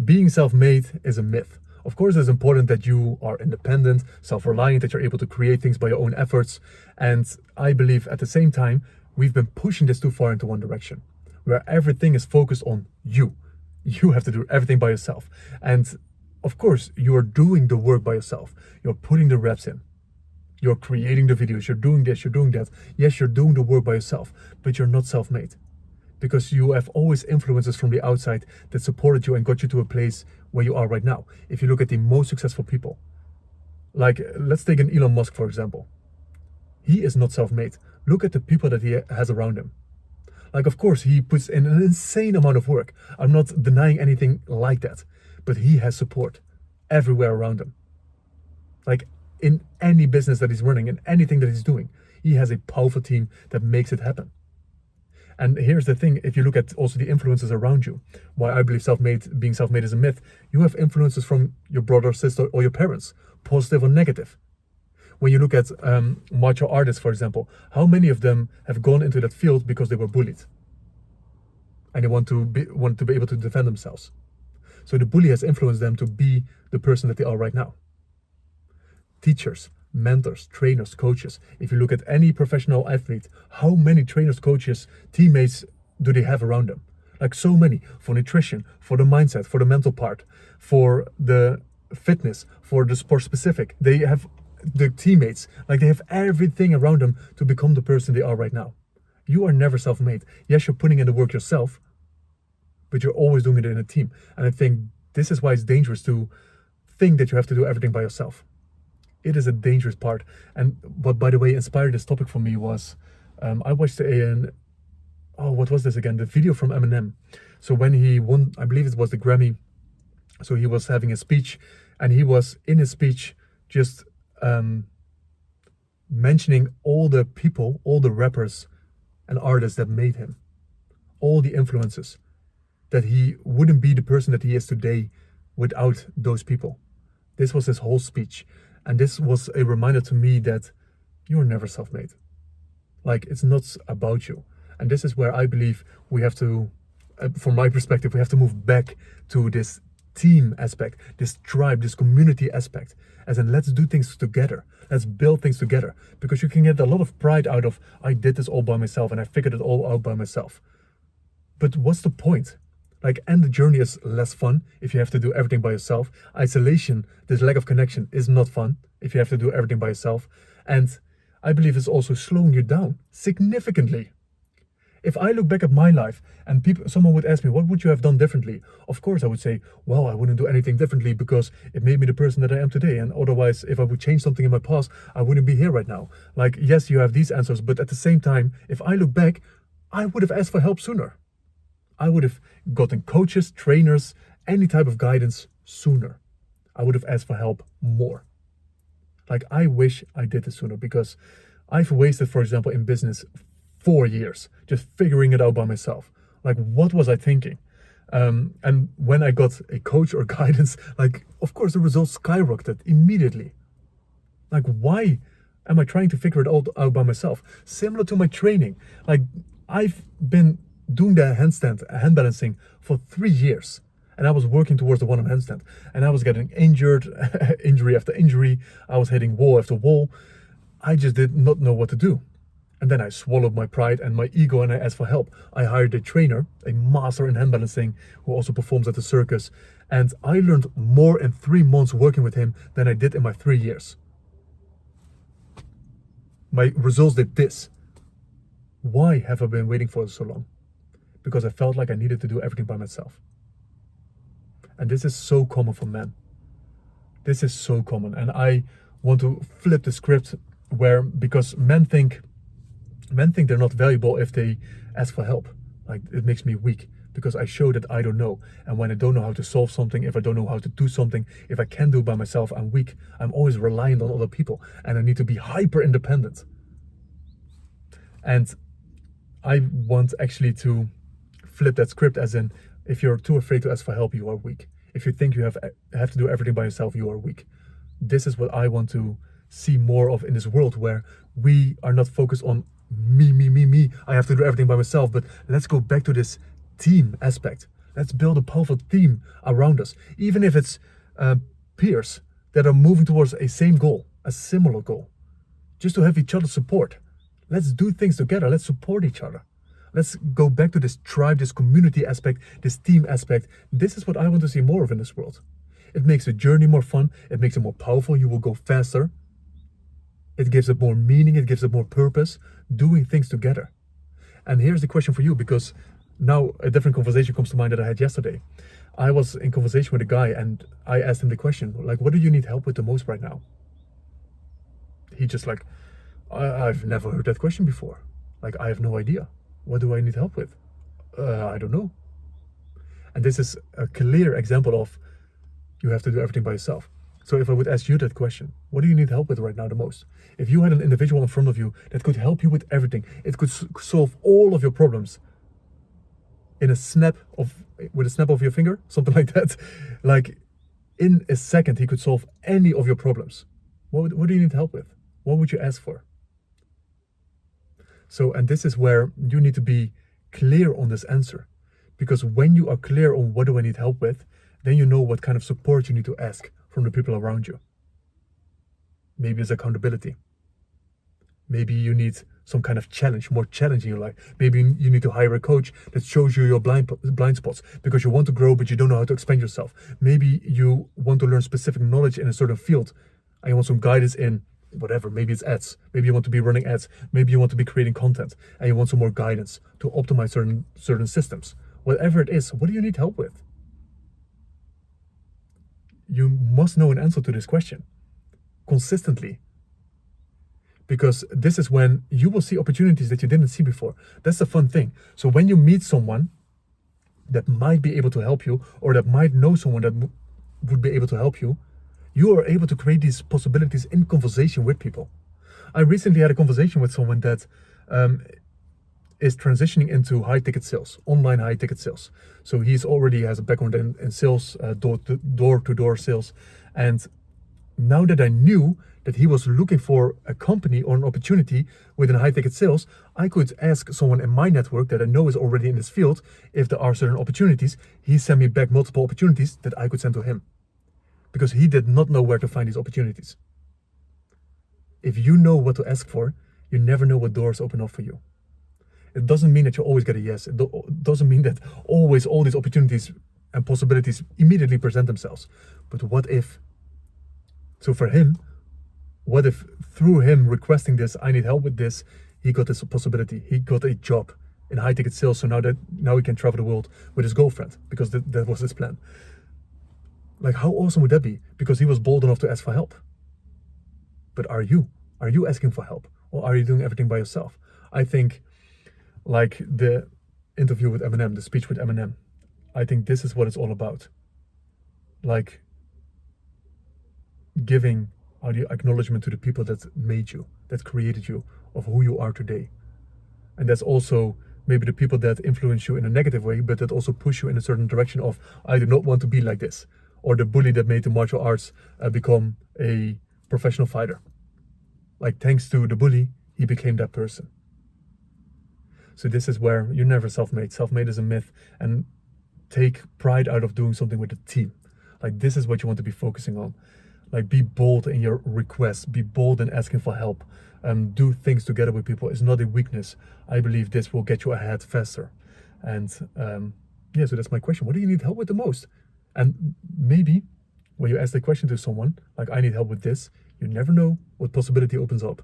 being self-made is a myth. Of course, it's important that you are independent, self-reliant, that you're able to create things by your own efforts. And I believe at the same time, we've been pushing this too far into one direction, where everything is focused on you. You have to do everything by yourself. And of course, you are doing the work by yourself. You're putting the reps in. You're creating the videos. You're doing this, you're doing that. Yes, you're doing the work by yourself, but you're not self-made. Because you have always influences from the outside that supported you and got you to a place where you are right now. If you look at the most successful people, like let's take an Elon Musk, for example. He is not self-made. Look at the people that he has around him. Like, of course, he puts in an insane amount of work. I'm not denying anything like that, but he has support everywhere around him. Like in any business that he's running, in anything that he's doing, he has a powerful team that makes it happen. And here's the thing, if you look at also the influences around you, why I believe being self-made is a myth, you have influences from your brother, sister, or your parents, positive or negative. When you look at martial artists, for example, how many of them have gone into that field because they were bullied? And they want to be able to defend themselves. So the bully has influenced them to be the person that they are right now. Teachers, mentors, trainers, coaches. If you look at any professional athlete, how many trainers, coaches, teammates do they have around them? Like so many, for nutrition, for the mindset, for the mental part, for the fitness, for the sport specific. They have the teammates, like they have everything around them to become the person they are right now. You are never self-made. Yes, you're putting in the work yourself, but you're always doing it in a team. And I think this is why it's dangerous to think that you have to do everything by yourself. It is a dangerous part. And what, by the way, inspired this topic for me was, I watched what was this again? The video from Eminem. So when he won, I believe it was the Grammy. So he was having a speech, and he was in his speech just mentioning all the people, all the rappers and artists that made him, all the influences, that he wouldn't be the person that he is today without those people. This was his whole speech. And this was a reminder to me that you're never self-made. Like, it's not about you. And this is where I believe we have to, from my perspective, we have to move back to this team aspect, this tribe, this community aspect. As in, let's do things together. Let's build things together. Because you can get a lot of pride out of, I did this all by myself and I figured it all out by myself. But what's the point? Like, and the journey is less fun if you have to do everything by yourself. Isolation, this lack of connection, is not fun if you have to do everything by yourself. And I believe it's also slowing you down significantly. If I look back at my life and someone would ask me, what would you have done differently? Of course, I would say, well, I wouldn't do anything differently because it made me the person that I am today. And otherwise, if I would change something in my past, I wouldn't be here right now. Like, yes, you have these answers, but at the same time, if I look back, I would have asked for help sooner. I would have gotten coaches, trainers, any type of guidance sooner. I would have asked for help more. Like, I wish I did this sooner, because I've wasted, for example, in business 4 years just figuring it out by myself. Like, what was I thinking? And when I got a coach or guidance, like, of course, the results skyrocketed immediately. Like, why am I trying to figure it all out by myself? Similar to my training. Like, I've been doing the hand balancing for 3 years. And I was working towards the one-arm handstand. And I was getting injured, injury after injury. I was hitting wall after wall. I just did not know what to do. And then I swallowed my pride and my ego and I asked for help. I hired a trainer, a master in hand balancing, who also performs at the circus. And I learned more in 3 months working with him than I did in my 3 years. My results did this. Why have I been waiting for so long? Because I felt like I needed to do everything by myself. And this is so common for men. This is so common. And I want to flip the script because men think they're not valuable if they ask for help. Like, it makes me weak because I show that I don't know. And when I don't know how to solve something, if I don't know how to do something, if I can't do it by myself, I'm weak. I'm always reliant on other people and I need to be hyper independent. And I want actually to flip that script, as in, if you're too afraid to ask for help, you are weak. If you think you have to do everything by yourself, you are weak. This is what I want to see more of in this world, where we are not focused on me. I have to do everything by myself, but let's go back to this team aspect. Let's build a powerful team around us, even if it's peers that are moving towards a same goal, a similar goal, just to have each other's support. Let's do things together. Let's support each other. Let's go back to this tribe, this community aspect, this team aspect. This is what I want to see more of in this world. It makes the journey more fun. It makes it more powerful. You will go faster. It gives it more meaning. It gives it more purpose. Doing things together. And here's the question for you, because now a different conversation comes to mind that I had yesterday. I was in conversation with a guy and I asked him the question, like, what do you need help with the most right now? He just like, I've never heard that question before. Like, I have no idea. What do I need help with? I don't know. And this is a clear example of you have to do everything by yourself. So if I would ask you that question, what do you need help with right now the most? If you had an individual in front of you that could help you with everything, it could solve all of your problems with a snap of your finger, something like that. Like in a second, he could solve any of your problems. What do you need help with? What would you ask for? So, and this is where you need to be clear on this answer. Because when you are clear on what do I need help with, then you know what kind of support you need to ask from the people around you. Maybe it's accountability. Maybe you need some kind of challenge, more challenge in your life. Maybe you need to hire a coach that shows you your blind spots because you want to grow, but you don't know how to expand yourself. Maybe you want to learn specific knowledge in a certain field and you want some guidance in whatever. Maybe it's ads. Maybe you want to be running ads. Maybe you want to be creating content and you want some more guidance to optimize certain systems. Whatever it is, what do you need help with? You must know an answer to this question consistently. Because this is when you will see opportunities that you didn't see before. That's the fun thing. So when you meet someone that might be able to help you, or that might know someone that would be able to help you, you are able to create these possibilities in conversation with people. I recently had a conversation with someone that is transitioning into high-ticket sales, online high-ticket sales. So he's already has a background in sales, door-to-door sales. And now that I knew that he was looking for a company or an opportunity within high-ticket sales, I could ask someone in my network that I know is already in this field if there are certain opportunities. He sent me back multiple opportunities that I could send to him because he did not know where to find these opportunities. If you know what to ask for, you never know what doors open up for you. It doesn't mean that you always get a yes. It doesn't mean that always all these opportunities and possibilities immediately present themselves. But what if? So for him, what if through him requesting this, I need help with this, he got this possibility. He got a job in high-ticket sales. So now he can travel the world with his girlfriend because that was his plan. Like, how awesome would that be? Because he was bold enough to ask for help. But are you asking for help, or are you doing everything by yourself? I think, like the interview with Eminem, the speech with Eminem, I think this is what it's all about. Like giving the acknowledgement to the people that made you, that created you, of who you are today. And that's also maybe the people that influence you in a negative way, but that also push you in a certain direction of, I do not want to be like this. Or the bully that made the martial arts become a professional fighter. Like, thanks to the bully, he became that person. So this is where you're never self-made. Self-made is a myth, and take pride out of doing something with a team. Like, this is what you want to be focusing on. Like, be bold in your requests, be bold in asking for help, do things together with people. It's not a weakness. I believe this will get you ahead faster. And so that's my question. What do you need help with the most? And maybe when you ask the question to someone, like, I need help with this, you never know what possibility opens up.